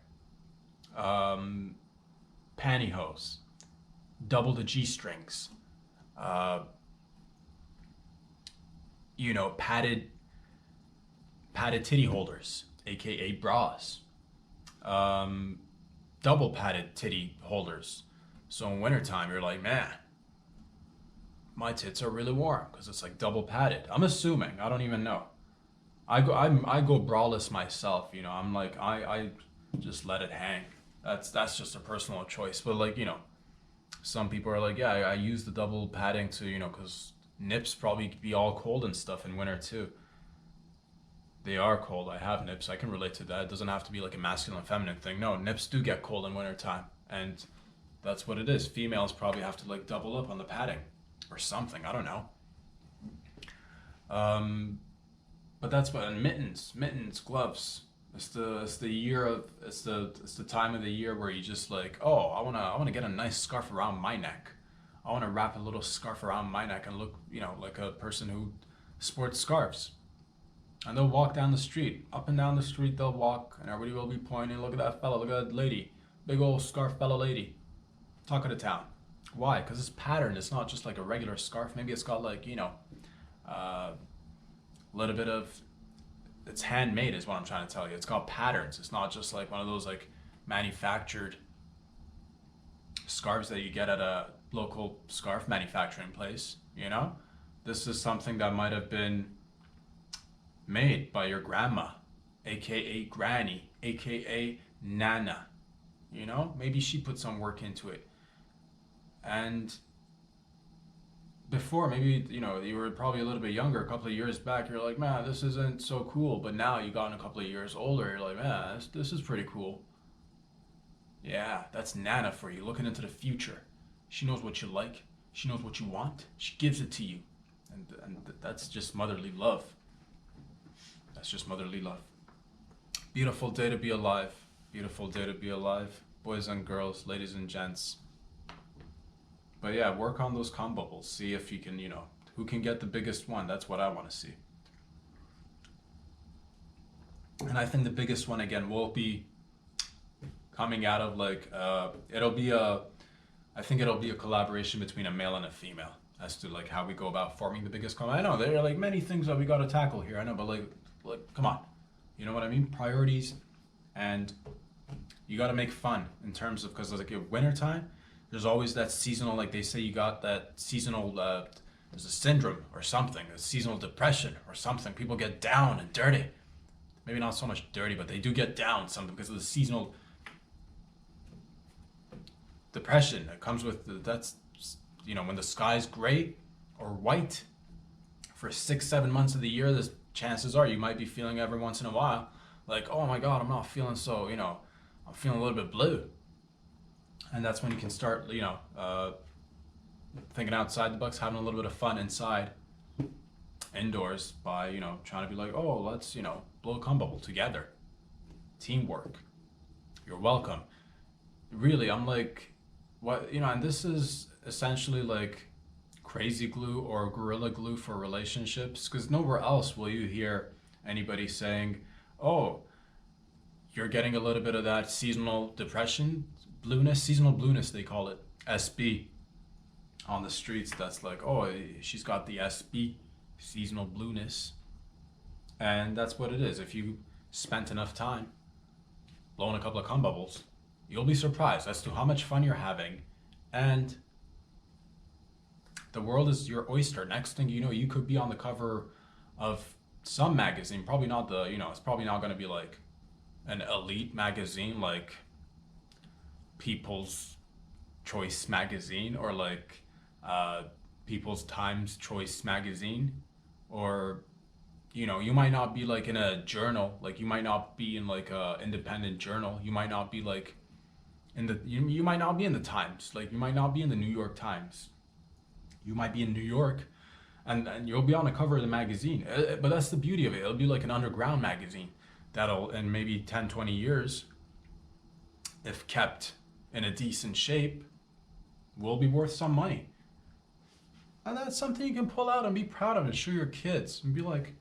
pantyhose, double the G-strings, padded titty holders, aka bras, double padded titty holders. So in wintertime, you're like, man, my tits are really warm because it's like double padded. I'm assuming, I don't even know. I go braless myself. You know, I'm like I just let it hang. That's just a personal choice. But like, you know, some people are like, yeah, I use the double padding to, you know, because nips probably be all cold and stuff in winter too. They are cold. I have nips. I can relate to that. It doesn't have to be like a masculine feminine thing. No, nips do get cold in winter time, and that's what it is. Females probably have to like double up on the padding or something. I don't know. But that's what, and mittens, gloves. It's the year of it's the time of the year where you just like, oh, I wanna get a nice scarf around my neck. I wanna wrap a little scarf around my neck and look, you know, like a person who sports scarves. And they'll walk down the street, up and down the street they'll walk, and everybody will be pointing, look at that fella, look at that lady, big old scarf fella lady, talk of the town. Why? Because it's patterned. It's not just like a regular scarf. Maybe it's got like, you know, a little bit of, it's handmade is what I'm trying to tell you. It's got patterns. It's not just like one of those like manufactured scarves that you get at a local scarf manufacturing place, you know? This is something that might have been made by your grandma, aka granny, aka nana. You know, maybe she put some work into it. And before, maybe, you know, you were probably a little bit younger, a couple of years back, you're like, man, this isn't so cool. But now you gotten a couple of years older, you're like, man, this is pretty cool. Yeah, that's Nana for you, looking into the future. She knows what you like. She knows what you want. She gives it to you. And that's just motherly love. That's just motherly love. Beautiful day to be alive. Beautiful day to be alive. Boys and girls, ladies and gents. But yeah, work on those cum bubbles. See if you can, you know, who can get the biggest one. That's what I want to see. And I think the biggest one, again, will be coming out of like, I think it'll be a collaboration between a male and a female as to like how we go about forming the biggest cum. I know there are like many things that we got to tackle here. I know, but like, come on. You know what I mean? Priorities, and you got to make fun in terms of, because like winter time, there's always that seasonal, like they say you got that seasonal, there's a syndrome or something, a seasonal depression or something. People get down and dirty. Maybe not so much dirty, but they do get down something because of the seasonal depression that comes with that's, you know, when the sky's gray or white for 6-7 months of the year, there's chances are you might be feeling every once in a while like, oh my God, I'm not feeling so, you know, I'm feeling a little bit blue. And that's when you can start, you know, thinking outside the box, having a little bit of fun inside, indoors, by, you know, trying to be like, oh, let's, you know, blow a cum bubble together. Teamwork. You're welcome. Really, I'm like, what, you know, and this is essentially like crazy glue or gorilla glue for relationships, because nowhere else will you hear anybody saying, oh, you're getting a little bit of that seasonal depression, seasonal blueness, they call it, SB, on the streets. That's like, oh, she's got the SB, seasonal blueness. And that's what it is. If you spent enough time blowing a couple of cum bubbles, you'll be surprised as to how much fun you're having. And the world is your oyster. Next thing you know, you could be on the cover of some magazine. Probably not the, you know, it's probably not going to be like an elite magazine like People's Choice magazine, or like People's Times Choice magazine, or, you know, you might not be like in a journal, like you might not be in like a independent journal, you might not be like in the, you might not be in the Times, like you might not be in the New York Times, you might be in New York, and you'll be on the cover of the magazine. But that's the beauty of it. It'll be like an underground magazine that'll, in maybe 10-20 years, if kept in a decent shape, will be worth some money. And that's something you can pull out and be proud of and show your kids and be like,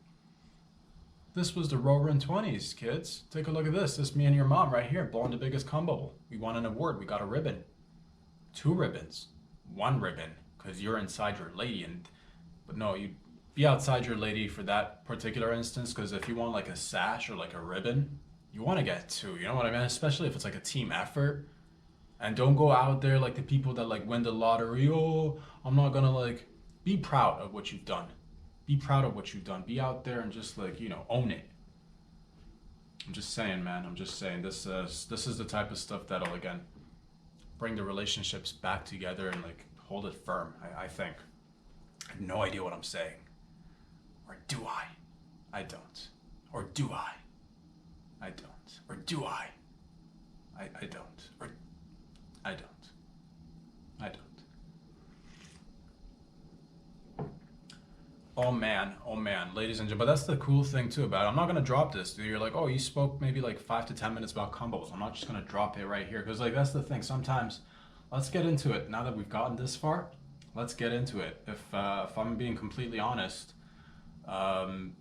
this was the Roaring 20s, kids. Take a look at this. This is me and your mom right here blowing the biggest cum bubble. We won an award. We got a ribbon. 2 ribbons. 1 ribbon, because you're inside your lady. But no, you be outside your lady for that particular instance, because if you want like a sash or like a ribbon, you want to get 2. You know what I mean? Especially if it's like a team effort. And don't go out there like the people that like win the lottery. Oh, I'm not gonna like, be proud of what you've done. be proud of what you've done. Be out there and just like, own it. I'm just saying, man. I'm just saying this is the type of stuff that'll again bring the relationships back together and like hold it firm. I think. I have no idea what I'm saying. Or do I? I don't. Or do I? I don't. Or do I? I don't. Or I don't. I don't. Oh man, ladies and gentlemen. But that's the cool thing too about it. I'm not gonna drop this, dude. You're like, oh, you spoke maybe like 5 to 10 minutes about combos. I'm not just gonna drop it right here because like that's the thing. Sometimes, let's get into it. Now that we've gotten this far, let's get into it. If I'm being completely honest, ever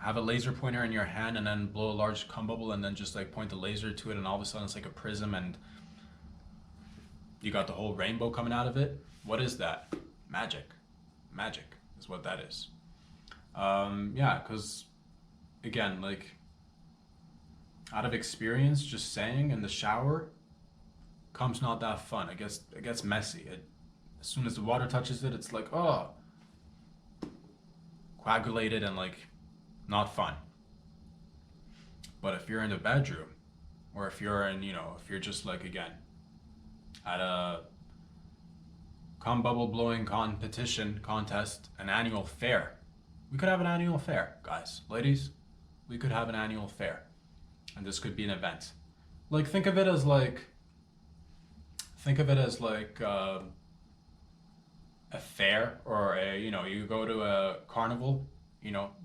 have a laser pointer in your hand and then blow a large cum bubble and then just like point the laser to it and all of a sudden it's like a prism and you got the whole rainbow coming out of it. What is that? Magic is what that is. Because again, like out of experience, just saying in the shower, cum's not that fun. It gets messy. As soon as the water touches it, it's like, oh, coagulated and like not fun. But if you're in the bedroom, or if you're in, if you're just like again at a cum bubble blowing contest, an annual fair. We could have an annual fair, guys, ladies. We could have an annual fair, and this could be an event. Like think of it as like a fair or you go to a carnival,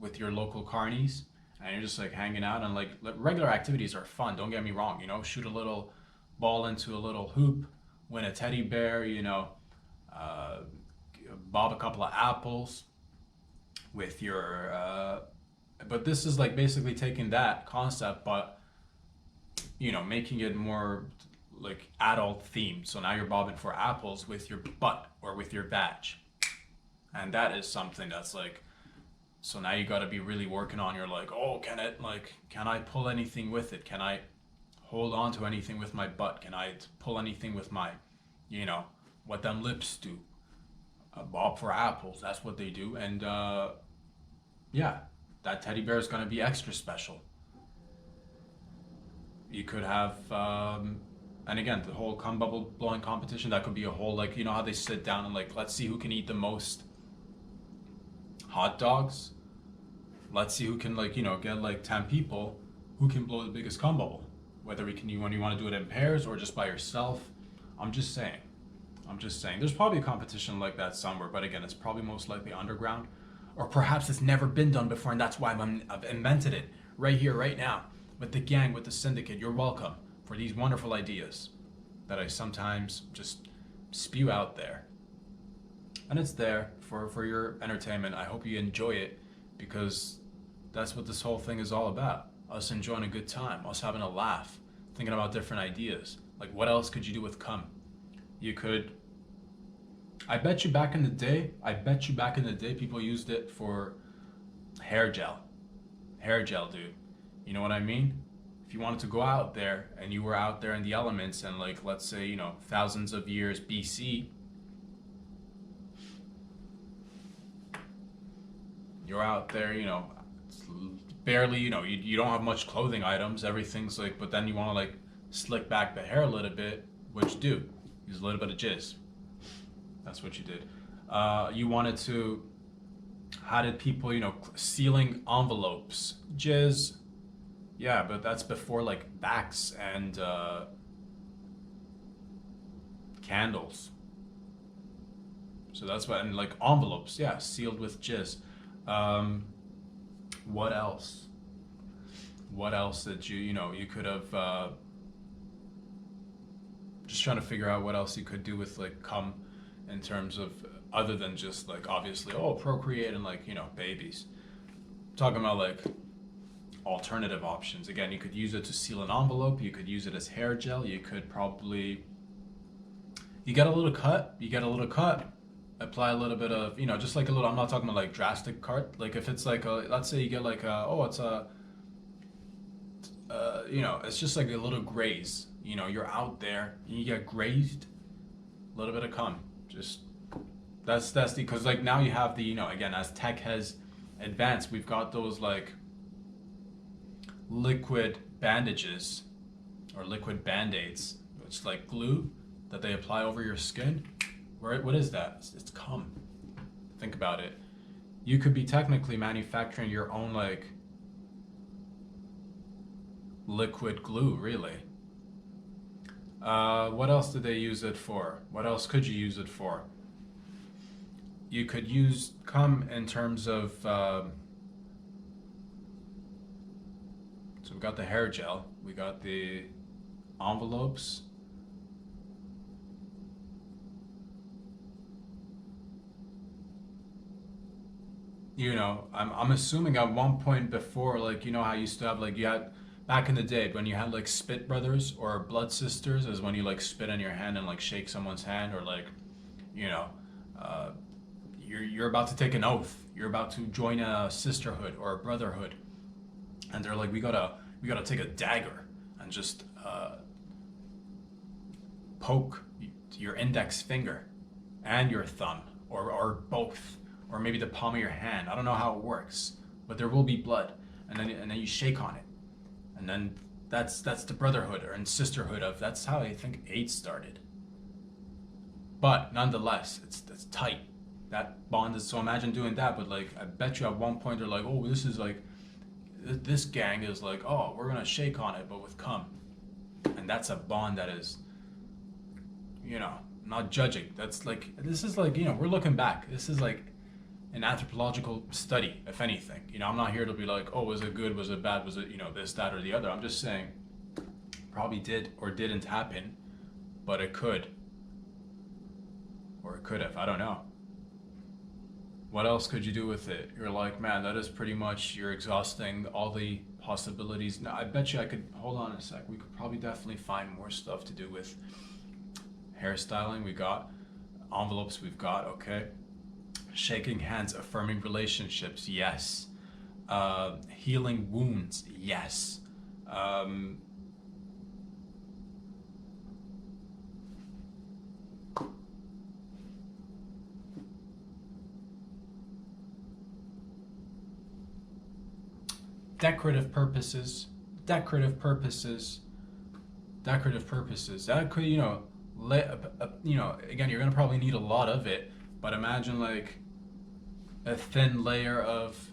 with your local carnies, and you're just like hanging out and like regular activities are fun. Don't get me wrong, shoot a little ball into a little hoop, win a teddy bear, bob a couple of apples with your, but this is like basically taking that concept, but making it more like adult themed. So now you're bobbing for apples with your butt or with your vag. And that is something that's like, so now you got to be really working on your like, oh, can I pull anything with it? Can I hold on to anything with my butt? Can I pull anything with my, what them lips do? Bob for apples, that's what they do. And that teddy bear is going to be extra special. You could have, and again, the whole cum bubble blowing competition, that could be a whole, like, how they sit down and like, let's see who can eat the most hot dogs. Let's see who can like, get like 10 people who can blow the biggest cum bubble. Whether when you want to do it in pairs or just by yourself. I'm just saying. There's probably a competition like that somewhere, but again, it's probably most likely underground. Or perhaps it's never been done before, and that's why I've invented it right here, right now. With the gang, with the syndicate, you're welcome for these wonderful ideas that I sometimes just spew out there. And it's there for your entertainment. I hope you enjoy it, because that's what this whole thing is all about. Us enjoying a good time, us having a laugh, thinking about different ideas. Like, what else could you do with cum? You could, I bet you back in the day, people used it for hair gel. Hair gel, dude. You know what I mean? If you wanted to go out there and you were out there in the elements and like, let's say, thousands of years BC, you're out there, barely, you don't have much clothing items, everything's like, but then you want to like slick back the hair a little bit, what you do? Use a little bit of jizz. That's what you did. You wanted to, how did people, sealing envelopes, jizz. Yeah, but that's before like backs and candles. So that's what, and like envelopes, yeah, sealed with jizz. What else? What else did you could have, just trying to figure out what else you could do with like cum in terms of, other than just like obviously, procreate and like, babies. I'm talking about like alternative options. Again, you could use it to seal an envelope, you could use it as hair gel, you could probably, you get a little cut, apply a little bit of, just like a little, I'm not talking about like drastic cut, like if it's like let's say you get like it's just like a little graze, you're out there and you get grazed, a little bit of cum, just that's the because like now you have the again as tech has advanced, we've got those like liquid bandages or liquid band-aids. It's like glue that they apply over your skin. What is that? It's cum. Think about it. You could be technically manufacturing your own like liquid glue, really. What else did they use it for? What else could you use it for? You could use cum in terms of so we've got the hair gel, we got the envelopes. I'm assuming at one point before, like, how you used to have, like, you had back in the day when you had like spit brothers or blood sisters, is when you like spit in your hand and like shake someone's hand, or like, uh, you're about to take an oath, you're about to join a sisterhood or a brotherhood, and they're like, we gotta take a dagger and just poke your index finger and your thumb, or both, or maybe the palm of your hand. I don't know how it works, but there will be blood, and then you shake on it, and then that's the brotherhood and sisterhood of. That's how I think AIDS started. But nonetheless, it's tight. That bond is, so imagine doing that, but like I bet you at one point they're like, oh, this is like, this gang is like, oh, we're gonna shake on it, but with cum, and that's a bond that is, not judging. That's like, this is like, we're looking back. This is like an anthropological study, if anything. I'm not here to be like, oh, was it good, was it bad, was it, this, that, or the other. I'm just saying, probably did or didn't happen, but it could, or it could have. I don't know. What else could you do with it? You're like, man, that is pretty much, you're exhausting all the possibilities. Now, I bet you I could, hold on a sec, we could probably definitely find more stuff to do with hairstyling. We got envelopes, we've got, okay. Shaking hands, affirming relationships, yes. Healing wounds, yes. Decorative purposes. That could, again, you're gonna probably need a lot of it, but imagine like a thin layer of,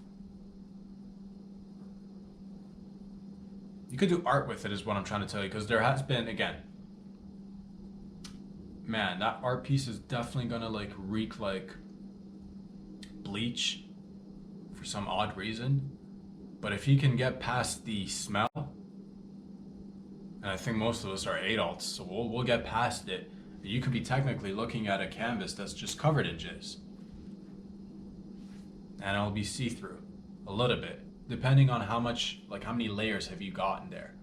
you could do art with it, is what I'm trying to tell you, because there has been, again, man, that art piece is definitely gonna like reek like bleach for some odd reason. But if you can get past the smell, and I think most of us are adults, so we'll get past it, you could be technically looking at a canvas that's just covered in jizz. And it'll be see-through a little bit, depending on how much, like how many layers have you gotten there.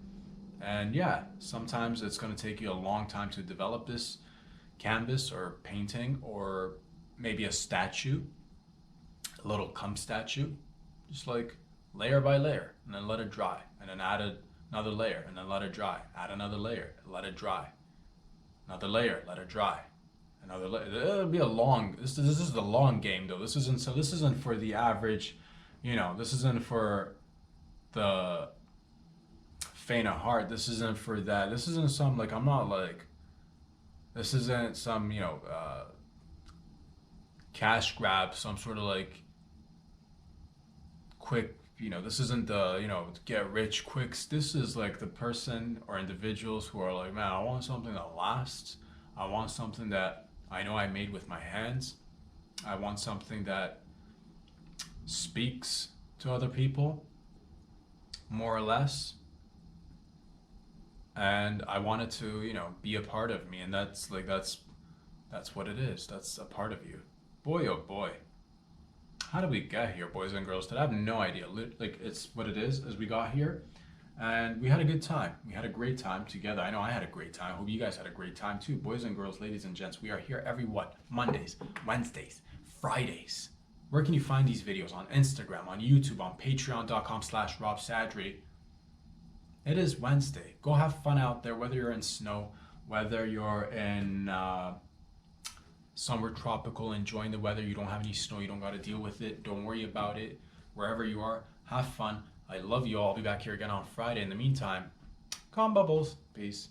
And yeah, sometimes it's going to take you a long time to develop this canvas or painting, or maybe a statue, a little cum statue, just like layer by layer, and then let it dry, and then add another layer, and then let it dry, add another layer, let it dry, another layer, let it dry, another layer. It'll be a long, this is the long game though. This isn't for the average, this isn't for the faint of heart. This isn't for that. This isn't some, like, I'm not like, this isn't some, cash grab, some sort of like quick, this isn't the, get rich quick. This is like the person or individuals who are like, man, I want something that lasts. I want something that I know I made with my hands. I want something that speaks to other people, more or less. And I want it to, be a part of me. And that's like, that's what it is. That's a part of you. Boy, oh boy. How did we get here, boys and girls? I have no idea. Like, it's what it is as we got here. And we had a good time. We had a great time together. I know I had a great time. I hope you guys had a great time too. Boys and girls, ladies and gents, we are here every what? Mondays, Wednesdays, Fridays. Where can you find these videos? On Instagram, on YouTube, on patreon.com/RobSadri. It is Wednesday. Go have fun out there, whether you're in snow, whether you're in somewhere tropical, enjoying the weather. You don't have any snow. You don't got to deal with it. Don't worry about it. Wherever you are, have fun. I love you all. I'll be back here again on Friday. In the meantime, calm bubbles. Peace.